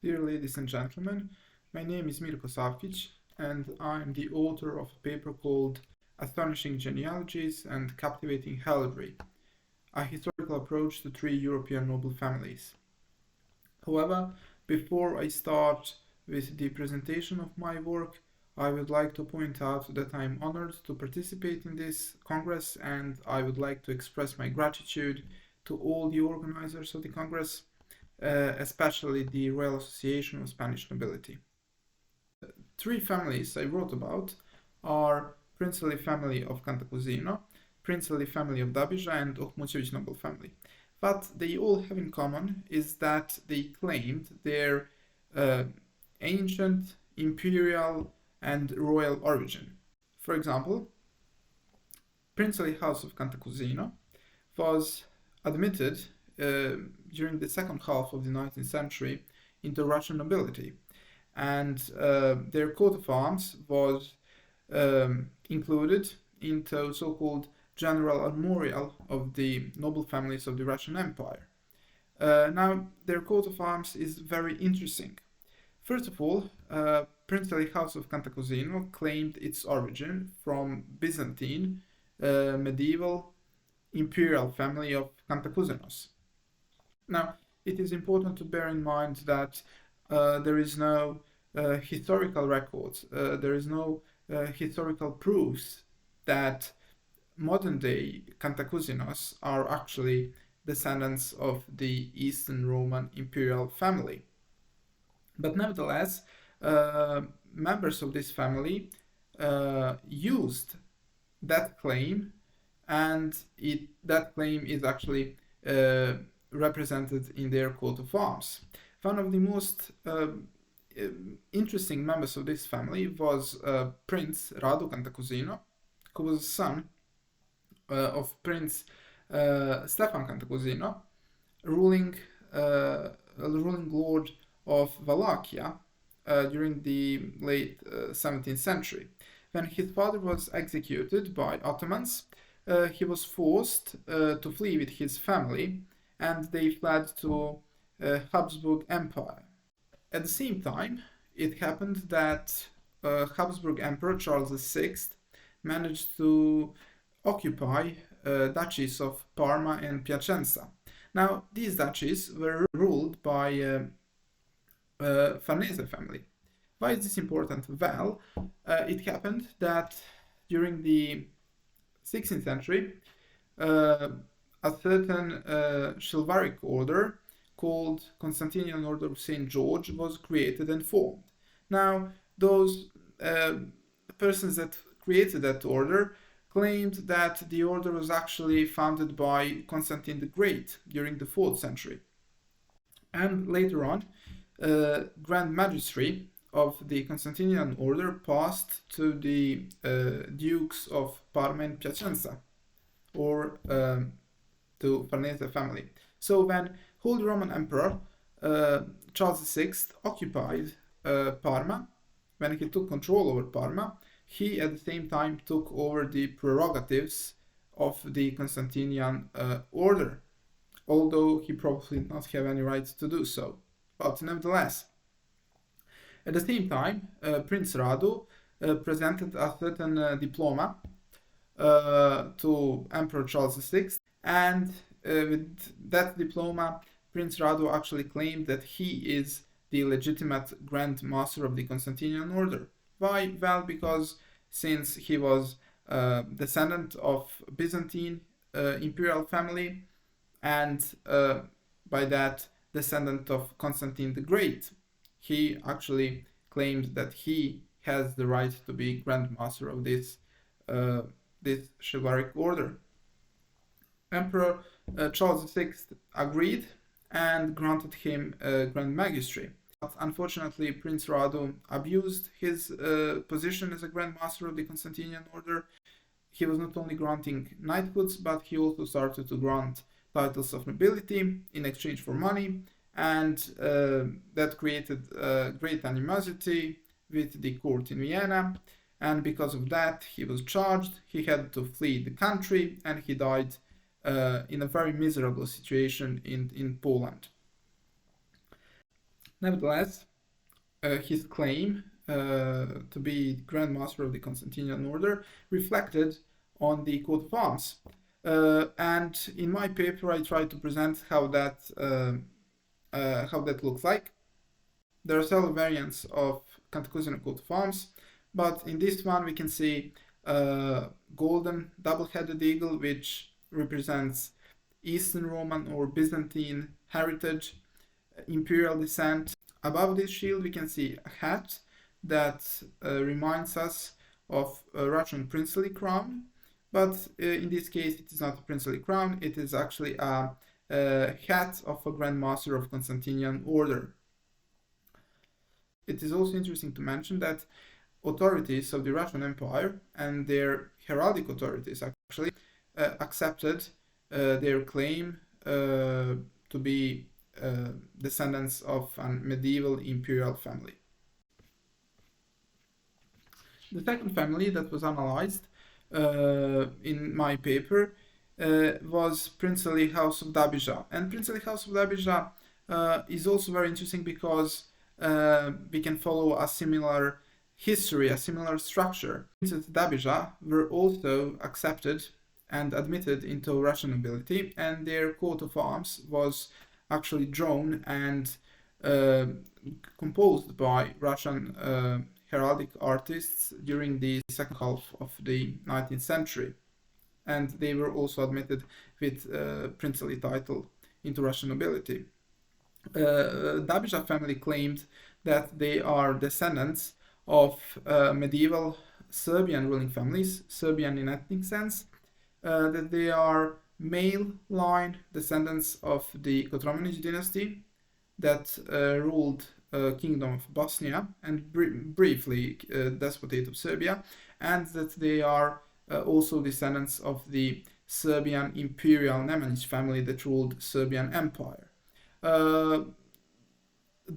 Dear ladies and gentlemen, my name is Mirko Savkic, and I am the author of a paper called Astonishing Genealogies and Captivating Heraldry, a historical approach to three European noble families. However, before I start with the presentation of my work, I would like to point out that I am honored to participate in this Congress, and I would like to express my gratitude to all the organizers of the Congress, especially the Royal Association of Spanish Nobility. Three families I wrote about are princely family of Cantacuzino, princely family of Dabija, and Ohmutevich noble family. What they all have in common is that they claimed their ancient, imperial, and royal origin. For example, princely house of Cantacuzino was admitted during the second half of the 19th century into Russian nobility, and their coat of arms was included into so-called general armorial of the noble families of the Russian Empire. Now, their coat of arms is very interesting. First of all, princely house of Cantacuzino claimed its origin from Byzantine, medieval, imperial family of Cantacuzinos. Now, it is important to bear in mind that there is no historical records, there is no historical proofs that modern-day Cantacuzinos are actually descendants of the Eastern Roman imperial family. But nevertheless, members of this family used that claim, and that claim is actually represented in their coat of arms. One of the most interesting members of this family was Prince Radu Cantacuzino, who was a son of Prince Stefan Cantacuzino, ruling lord of Wallachia during the late 17th century. When his father was executed by Ottomans, he was forced to flee with his family, and they fled to Habsburg Empire. At the same time, it happened that Habsburg Emperor Charles VI managed to occupy duchies of Parma and Piacenza. Now, these duchies were ruled by Farnese family. Why is this important? Well, it happened that during the 16th century, a certain chivalric order called Constantinian Order of St. George was created and formed. Now, those persons that created that order claimed that the order was actually founded by Constantine the Great during the 4th century. And later on, Grand Magistracy of the Constantinian Order passed to the Dukes of Parma and Piacenza, or to Farnese family. So when Holy Roman Emperor Charles VI occupied Parma, when he took control over Parma, he at the same time took over the prerogatives of the Constantinian order, although he probably did not have any right to do so. But nevertheless, at the same time, Prince Radu presented a certain diploma to Emperor Charles VI, and with that diploma, Prince Radu actually claimed that he is the legitimate Grand Master of the Constantinian Order. Why? Well, because since he was descendant of Byzantine imperial family, and by that descendant of Constantine the Great, he actually claimed that he has the right to be Grand Master of this chivalric order. Emperor Charles VI agreed and granted him Grand Magistracy. But unfortunately, Prince Radu abused his position as a Grand Master of the Constantinian Order. He was not only granting knighthoods, but he also started to grant titles of nobility in exchange for money, and that created great animosity with the court in Vienna. And because of that, he was charged, he had to flee the country, and he died in a very miserable situation in Poland. Nevertheless, his claim to be Grand Master of the Constantinian Order reflected on the coat of arms. And in my paper, I try to present how that looks like. There are several variants of Cantacuzene coat of arms, but in this one we can see a golden double-headed eagle, which represents Eastern Roman or Byzantine heritage, imperial descent. Above this shield we can see a hat that reminds us of a Russian princely crown, but in this case it is not a princely crown, it is actually a hat of a Grand Master of Constantinian Order. It is also interesting to mention that authorities of the Russian Empire and their heraldic authorities actually accepted their claim to be descendants of a medieval imperial family. The second family that was analyzed in my paper was Princely House of Dabija. And Princely House of Dabija is also very interesting because we can follow a similar history, a similar structure. Princess Dabija were also accepted and admitted into Russian nobility, and their coat of arms was actually drawn and composed by Russian heraldic artists during the second half of the 19th century. And they were also admitted with princely title into Russian nobility. Dabija family claimed that they are descendants of medieval Serbian ruling families, Serbian in ethnic sense, that they are male line descendants of the Kotromanić dynasty that ruled Kingdom of Bosnia and briefly Despotate of Serbia, and that they are also descendants of the Serbian imperial Nemanjić family that ruled Serbian Empire. The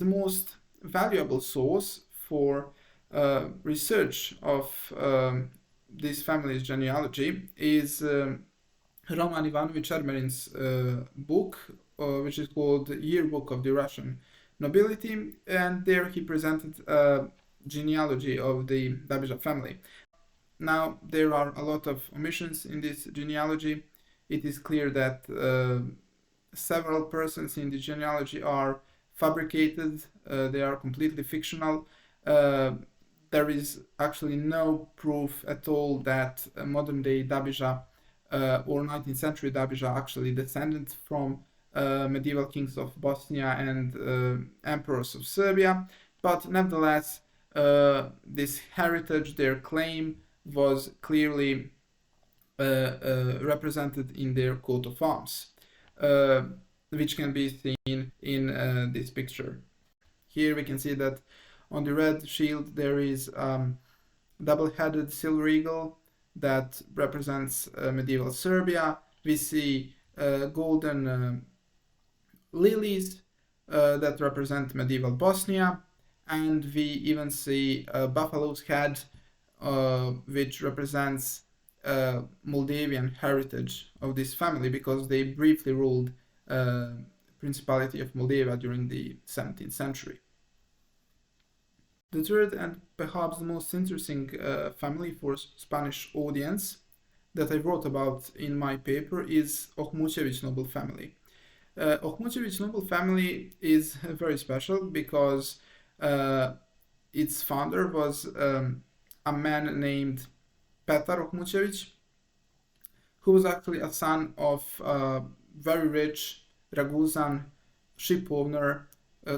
most valuable source for research of this family's genealogy is Roman Ivanovich Ermerin's book, which is called Yearbook of the Russian Nobility, and there he presented a genealogy of the Dabija family. Now, there are a lot of omissions in this genealogy. It is clear that several persons in the genealogy are fabricated, they are completely fictional. There is actually no proof at all that modern day Dabija or 19th century Dabija actually descended from medieval kings of Bosnia and emperors of Serbia, but nevertheless this heritage, their claim, was clearly represented in their coat of arms, which can be seen in this picture. Here we can see that on the red shield there is double-headed silver eagle that represents medieval Serbia. We see golden lilies that represent medieval Bosnia, and we even see a buffalo's head which represents Moldavian heritage of this family, because they briefly ruled Principality of Moldavia during the 17th century. The third and perhaps the most interesting family for Spanish audience that I wrote about in my paper is Ohmucevic noble family. Ohmucevic noble family is very special because its founder was a man named Petar Ohmucevic, who was actually a son of a very rich Raguzan ship owner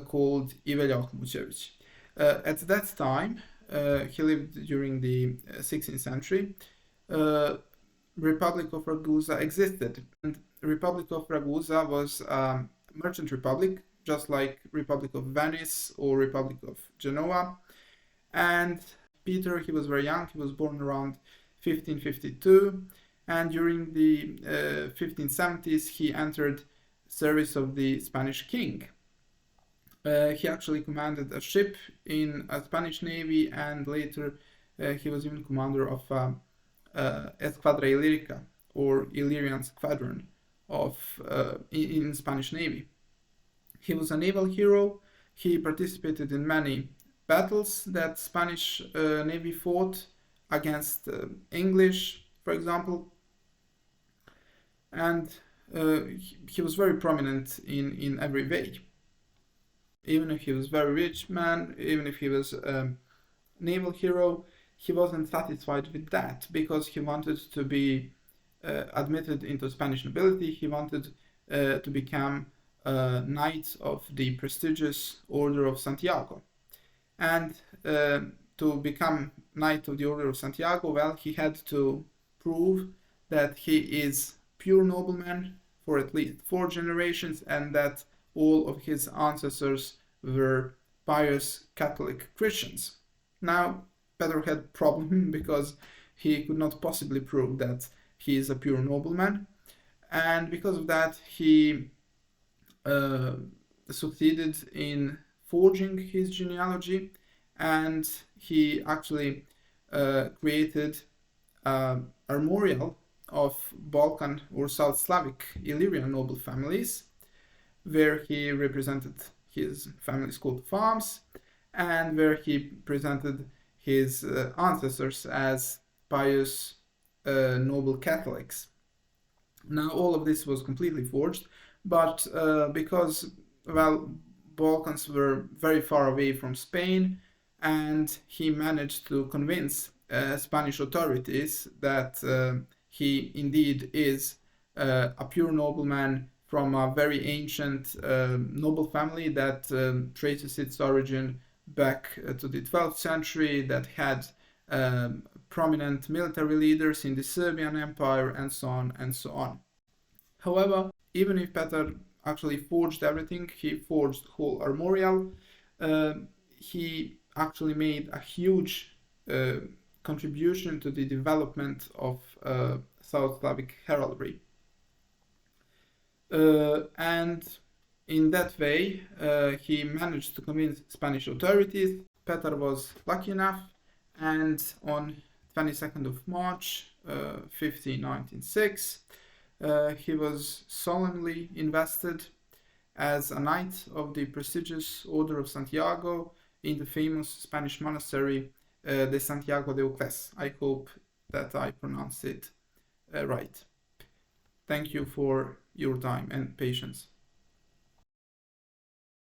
called Ivelja Ohmucevic. At that time, he lived during the 16th century. Republic of Ragusa existed, and Republic of Ragusa was a merchant republic, just like Republic of Venice or Republic of Genoa. And Peter, he was very young, he was born around 1552, and during the 1570s he entered service of the Spanish king. He actually commanded a ship in a Spanish navy, and later he was even commander of Esquadra Illyrica, or Illyrian squadron of in Spanish navy. He was a naval hero. He participated in many battles that Spanish Navy fought against English, for example, and he was very prominent in every way. Even if he was a very rich man, even if he was a naval hero, he wasn't satisfied with that because he wanted to be admitted into Spanish nobility. He wanted to become a knight of the prestigious Order of Santiago. And to become Knight of the Order of Santiago, well, he had to prove that he is pure nobleman for at least 4 generations and that all of his ancestors were pious Catholic Christians. Now, Peter had a problem because he could not possibly prove that he is a pure nobleman, and because of that he succeeded in forging his genealogy, and he actually created an armorial of Balkan or South Slavic Illyrian noble families, where he represented his family's coat of arms and where he presented his ancestors as pious noble Catholics. Now all of this was completely forged, but because, well, Balkans were very far away from Spain, and he managed to convince Spanish authorities that he indeed is a pure nobleman from a very ancient noble family that traces its origin back to the 12th century, that had prominent military leaders in the Serbian Empire, and so on and so on. However, even if Peter actually forged everything, he forged the whole armorial, he actually made a huge contribution to the development of South Slavic heraldry. And in that way, he managed to convince Spanish authorities. Peter was lucky enough, and on 22nd of March 1596, he was solemnly invested as a knight of the prestigious Order of Santiago in the famous Spanish monastery de Santiago de Ucles. I hope that I pronounced it right. Thank you for your time and patience.